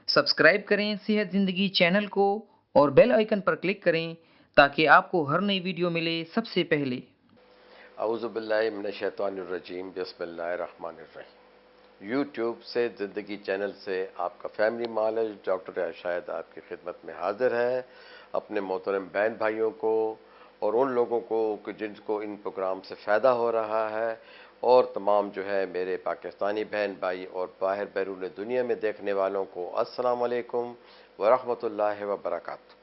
Subscribe करें सेहत ज़िंदगी चैनल को और बेल आइकन पर क्लिक करें ताकि आपको हर नई वीडियो मिले सबसे पहले। औज़ुबिल्लाहि मिनश्शैतानिर्रजीम बिस्मिल्लाहिर्रहमानिर्रहीम। यूट्यूब से ज़िंदगी चैनल से आपका फैमिली मालिज डॉक्टर अरशाद आपकी खिदमत में हाजिर है। अपने मोहतरम बहन भाइयों को और उन लोगों को कि जिनको इन प्रोग्राम से फ़ायदा हो रहा है और तमाम जो है मेरे पाकिस्तानी बहन भाई और बाहर बैरून दुनिया में देखने वालों को अस्सलाम वालेकुम व रहमतुल्लाहि व बरकातहू।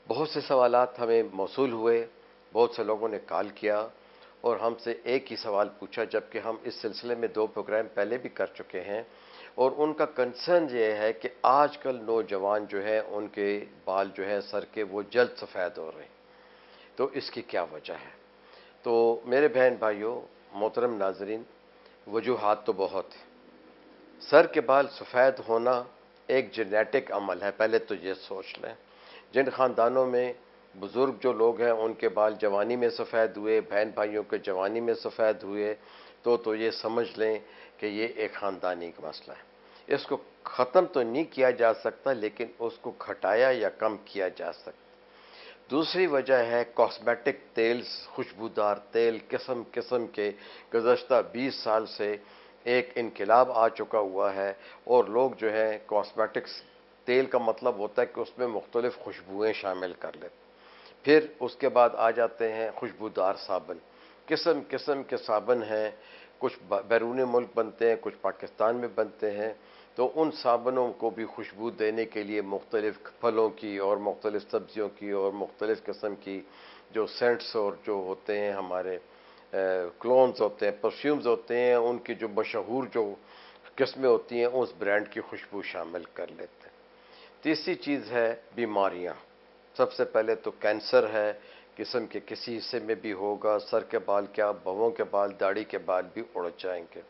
बहुत से सवालात हमें मौसूल हुए, बहुत से लोगों ने कॉल किया और हमसे एक ही सवाल पूछा, जबकि हम इस सिलसिले में 2 प्रोग्राम पहले भी कर चुके हैं। और उनका कंसर्न ये है कि आजकल नौजवान जो है उनके बाल जो है सर के वो जल्द सफ़ेद हो रहे हैं, तो इसकी क्या वजह है। तो मेरे बहन भाइयों, मोहतरम नाजरीन, वजूहात तो बहुत है। सर के बाल सफ़ेद होना एक जेनेटिक अमल है, पहले तो ये सोच लें। जिन ख़ानदानों में बुज़ुर्ग जो लोग हैं उनके बाल जवानी में सफ़ेद हुए, बहन भाइयों के जवानी में सफ़ेद हुए, तो ये समझ लें कि ये एक ख़ानदानी का मसला है। इसको ख़त्म तो नहीं किया जा सकता, लेकिन उसको घटाया या कम किया जा सकता। दूसरी वजह है कॉस्मेटिक तेल, खुशबूदार तेल किस्म किस्म के गुज़श्ता 20 साल से एक इनकलाब आ चुका हुआ है और लोग जो है कॉस्मेटिक्स तेल का मतलब होता है कि उसमें मुख्तलिफ खुशबुएँ शामिल कर लेते। फिर उसके बाद आ जाते हैं खुशबूदार साबुन। किस्म किस्म के साबुन हैं, कुछ बैरून मुल्क बनते हैं, कुछ पाकिस्तान में बनते हैं। तो उन साबुनों को भी खुशबू देने के लिए मुख्तलिफ फलों की और मुख्तलिफ सब्जियों की और मुख्तलिफ किस्म की जो सेंट्स और जो होते हैं हमारे क्लोन्स होते हैं, परफ्यूम्स होते हैं, उनकी जो मशहूर जो किस्में होती हैं उस ब्रांड की खुशबू शामिल कर लेते हैं। तीसरी चीज़ है बीमारियाँ। सबसे पहले तो कैंसर है, जिस्म के किसी हिस्से में भी होगा, सर के बाल क्या, भवों के बाल, दाढ़ी के बाल भी उड़ जाएंगे।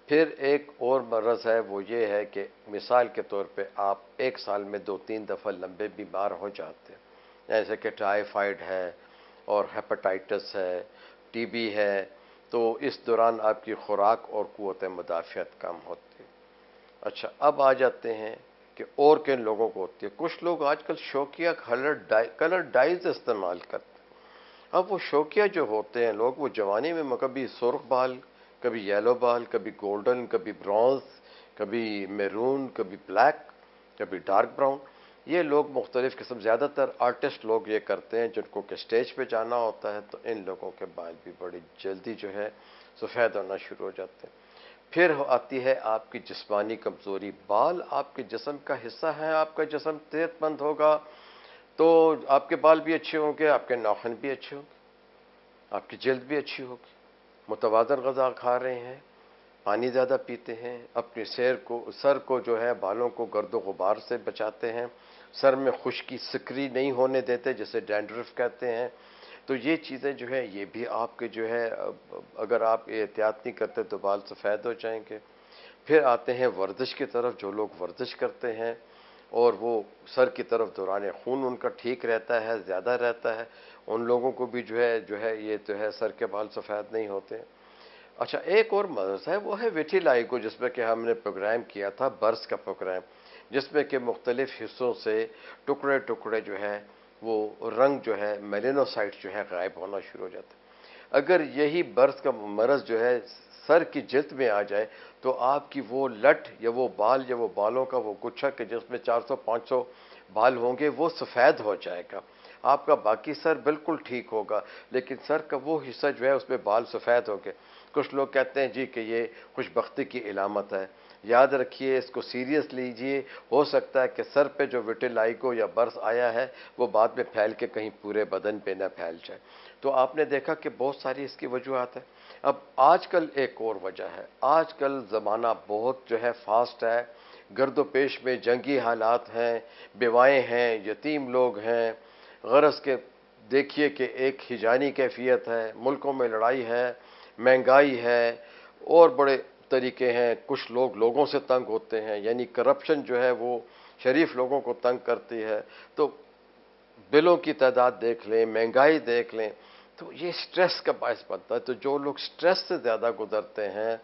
फिर एक और मरज़ है, वो ये है कि मिसाल के तौर पे आप एक साल में 2-3 दफ़ा लंबे बीमार हो जाते हैं, जैसे कि टाइफाइड है और हेपेटाइटिस है, टीबी है। तो इस दौरान आपकी खुराक और क़ुव्वत मुदाफ़ियत कम होती है। अच्छा, अब आ जाते हैं कि और किन लोगों को होती है। कुछ लोग आजकल शौकिया कलर डाइज इस्तेमाल करते हैं। अब वो शौकिया जो होते हैं लोग, वो जवानी में कभी सुर्ख बाल, कभी येलो बाल, कभी गोल्डन, कभी ब्रॉन्ज, कभी मैरून, कभी ब्लैक, कभी डार्क ब्राउन। ये लोग मुख्तलिफ किस्म, ज़्यादातर आर्टिस्ट लोग ये करते हैं जिनको कि स्टेज पे जाना होता है, तो इन लोगों के बाल भी बड़ी जल्दी जो है सफ़ेद होना शुरू हो जाते हैं। फिर आती है आपकी जिस्मानी कमज़ोरी। बाल आपके जिस्म का हिस्सा है, आपका जिस्म सेहतमंद होगा तो आपके बाल भी अच्छे होंगे, आपके नाखून भी अच्छे होंगे, आपकी जल्द भी अच्छी होगी। मुतवाज़न ग़िज़ा खा रहे हैं, पानी ज़्यादा पीते हैं, अपने सर को जो है बालों को गर्द गुबार से बचाते हैं, सर में खुश्की सिकरी नहीं होने देते जिसे डैंड्रफ कहते हैं। तो ये चीज़ें जो है ये भी आपके जो है अगर आप एहतियात नहीं करते तो बाल सफ़ेद हो जाएंगे। फिर आते हैं वर्जिश की तरफ। जो लोग वर्जिश करते हैं और वो सर की तरफ दौरान खून उनका ठीक रहता है, ज़्यादा रहता है, उन लोगों को भी जो है ये तो है सर के बाल सफ़ेद नहीं होते। अच्छा, एक और मर्ज़ है, वो है विटिलाइगो, जिसमें कि हमने प्रोग्राम किया था, बर्स का प्रोग्राम, जिसमें कि मुख्तलिफ हिस्सों से टुकड़े टुकड़े जो है वो रंग जो है मेलेनोसाइट जो है गायब होना शुरू हो जाता है। अगर यही बर्स का मर्ज़ जो है सर की जिल्द में आ जाए तो आपकी वो लट या वो बाल या वो बालों का वो गुच्छा के जिसमें 400-500 बाल होंगे वो सफ़ेद हो जाएगा। आपका बाकी सर बिल्कुल ठीक होगा, लेकिन सर का वो हिस्सा जो है उसमें बाल सफ़ेद हो गए। कुछ लोग कहते हैं जी कि ये खुशबख्ती की इलामत है। याद रखिए, इसको सीरियस लीजिए। हो सकता है कि सर पे जो विटिलाइगो या बर्स आया है वो बाद में फैल के कहीं पूरे बदन पे ना फैल जाए। तो आपने देखा कि बहुत सारी इसकी वजूहत है। अब आजकल एक और वजह है, आजकल ज़माना बहुत जो है फास्ट है, गर्दोपेश में जंगी हालात हैं, बेवाएँ हैं, यतीम लोग हैं। गरज के देखिए कि एक हिजानी कैफियत है, मुल्कों में लड़ाई है, महंगाई है और बड़े तरीके हैं। कुछ लोग लोगों से तंग होते हैं, यानी करप्शन जो है वो शरीफ लोगों को तंग करती है। तो बिलों की तादाद देख लें, महंगाई देख लें, तो ये स्ट्रेस का बायस बनता है। तो जो लोग स्ट्रेस से ज़्यादा गुजरते हैं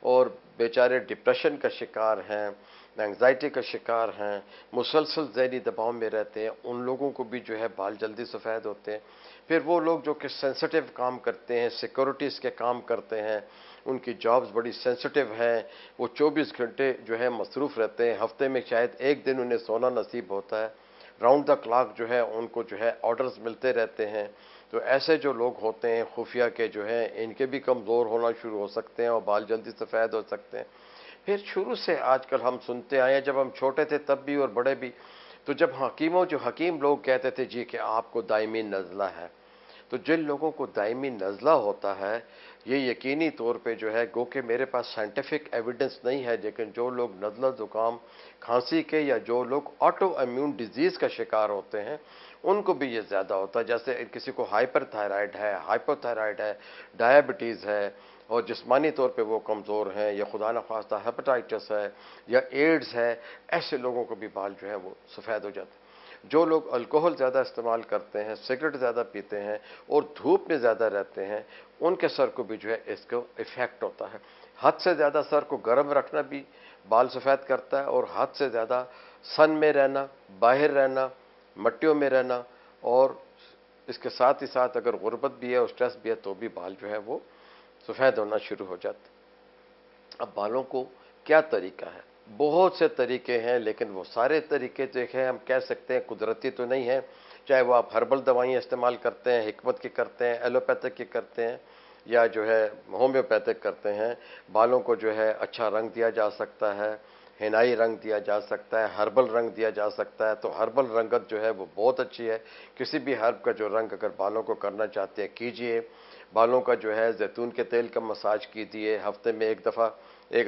और बेचारे डिप्रेशन का शिकार हैं, एंग्जाइटी का शिकार हैं, मुसलसल ज़हनी दबाव में रहते हैं, उन लोगों को भी जो है बाल जल्दी सफ़ेद होते हैं। फिर वो लोग जो कि सेंसिटिव काम करते हैं, सिक्योरिटीज़ के काम करते हैं, उनकी जॉब्स बड़ी सेंसिटिव हैं, वो 24 घंटे जो है मसरूफ़ रहते हैं, हफ्ते में शायद एक दिन उन्हें सोना नसीब होता है, राउंड द क्लॉक जो है उनको जो है ऑर्डर्स मिलते रहते हैं। तो ऐसे जो लोग होते हैं खुफिया के जो हैं, इनके भी कमज़ोर होना शुरू हो सकते हैं और बाल जल्दी सफ़ेद हो सकते हैं। फिर शुरू से आजकल हम सुनते आए हैं, जब हम छोटे थे तब भी और बड़े भी, तो जब हकीम लोग कहते थे जी कि आपको दायमी नज़ला है, तो जिन लोगों को दायमी नज़ला होता है, ये यकीनी तौर पे जो है, गो कि मेरे पास साइंटिफिक एविडेंस नहीं है, लेकिन जो लोग नज़ला ज़ुकाम खांसी के या जो लोग ऑटो इम्यून डिजीज़ का शिकार होते हैं, उनको भी ये ज़्यादा होता है। जैसे किसी को हाइपरथायराइड है, हाइपोथायराइड है, डायबिटीज़ है और जिस्मानी तौर पे वो कमज़ोर हैं, या खुदा न खास्ता हेपेटाइटिस है या एड्स है, ऐसे लोगों को भी बाल जो है वो सफ़ेद हो जाते हैं। जो लोग अल्कोहल ज़्यादा इस्तेमाल करते हैं, सिगरेट ज़्यादा पीते हैं और धूप में ज़्यादा रहते हैं, उनके सर को भी जो है इसको इफ़ेक्ट होता है। हद से ज़्यादा सर को गर्म रखना भी बाल सफ़ेद करता है, और हद से ज़्यादा सन में रहना, बाहर रहना, मट्टियों में रहना, और इसके साथ ही साथ अगर गुर्बत भी है और स्ट्रेस भी है तो भी बाल जो है वो सफ़ेद होना शुरू हो जाते हैं। अब बालों को क्या तरीका है? बहुत से तरीके हैं, लेकिन वो सारे तरीके जो हैं हम कह सकते हैं कुदरती तो नहीं है। चाहे वो आप हर्बल दवाइयाँ इस्तेमाल करते हैं, हिकमत की करते हैं, एलोपैथिक की करते हैं, या जो है होम्योपैथिक करते हैं, बालों को जो है अच्छा रंग दिया जा सकता है, हिनाई रंग दिया जा सकता है, हर्बल रंग दिया जा सकता है। तो हर्बल रंगत जो है वो बहुत अच्छी है। किसी भी हर्ब का जो रंग अगर बालों को करना चाहते हैं कीजिए। बालों का जो है जैतून के तेल का मसाज कीजिए, हफ्ते में एक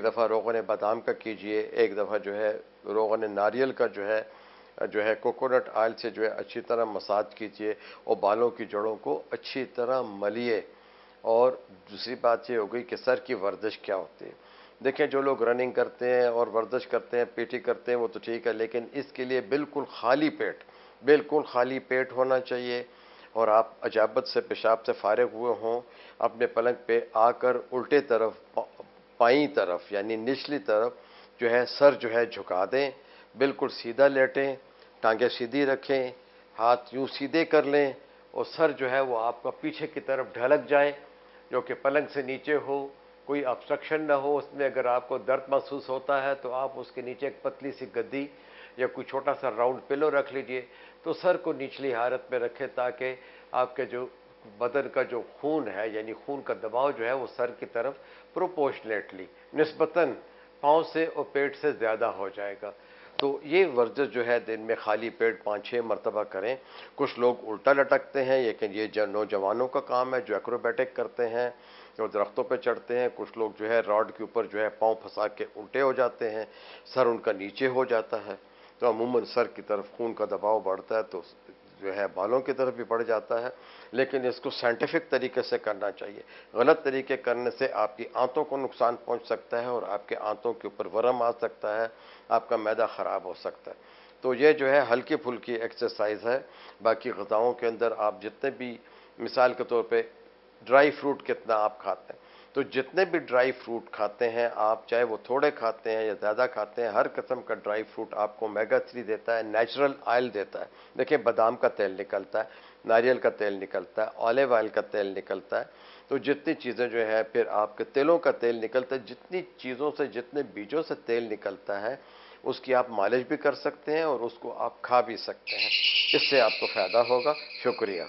दफ़ा रोगन बादाम का कीजिए, एक दफ़ा जो है रोगन नारियल का जो है कोकोनट ऑयल से जो है अच्छी तरह मसाज कीजिए और बालों की जड़ों को अच्छी तरह मलिए। और दूसरी बात ये हो गई कि सर की वर्जिश क्या होती है। देखें, जो लोग रनिंग करते हैं और वर्जिश करते हैं, पीटी करते हैं, वो तो ठीक है, लेकिन इसके लिए बिल्कुल खाली पेट होना चाहिए, और आप अजाबत से पेशाब से फारिग हुए हों, अपने पलंग पे आकर उल्टे तरफ बाईं तरफ यानी निचली तरफ जो है सर जो है झुका दें, बिल्कुल सीधा लेटें, टांगें सीधी रखें, हाथ यूं सीधे कर लें, और सर जो है वो आपका पीछे की तरफ ढलक जाए, जो कि पलंग से नीचे हो, कोई ऑब्स्ट्रक्शन ना हो उसमें। अगर आपको दर्द महसूस होता है तो आप उसके नीचे एक पतली सी गद्दी या कोई छोटा सा राउंड पिलो रख लीजिए। तो सर को निचली हालत में रखें, ताकि आपके जो बदन का जो खून है, यानी खून का दबाव जो है वो सर की तरफ प्रोपोर्शनेटली निस्बतन पाँव से और पेट से ज़्यादा हो जाएगा। तो ये वर्जिश जो है दिन में खाली पेट 5-6 मरतबा करें। कुछ लोग उल्टा लटकते हैं, लेकिन ये नौजवानों का काम है जो एक्रोबैटिक करते हैं, जो दरख्तों पे चढ़ते हैं। कुछ लोग जो है रॉड के ऊपर जो है पाँव फंसा के उल्टे हो जाते हैं, सर उनका नीचे हो जाता है, तो अमूमन सर की तरफ खून का दबाव बढ़ता है, तो जो है बालों की तरफ भी बढ़ जाता है। लेकिन इसको साइंटिफिक तरीके से करना चाहिए। गलत तरीके करने से आपकी आंतों को नुकसान पहुंच सकता है और आपके आंतों के ऊपर वर्म आ सकता है, आपका मैदा ख़राब हो सकता है। तो ये जो है हल्की फुल्की एक्सरसाइज है। बाकी ग़िज़ाओं के अंदर आप जितने भी, मिसाल के तौर पे ड्राई फ्रूट कितना आप खाते हैं, तो जितने भी ड्राई फ्रूट खाते हैं आप, चाहे वो थोड़े खाते हैं या ज़्यादा खाते हैं, हर किस्म का ड्राई फ्रूट आपको ओमेगा 3 देता है, नेचुरल ऑयल देता है। देखिए, बादाम का तेल निकलता है, नारियल का तेल निकलता है, ऑलिव ऑयल का तेल निकलता है। तो जितनी चीज़ें जो है, फिर आपके तेलों का तेल निकलता है, जितनी चीज़ों से, जितने बीजों से तेल निकलता है, उसकी आप मालिश भी कर सकते हैं और उसको आप खा भी सकते हैं। इससे आपको फ़ायदा होगा। शुक्रिया।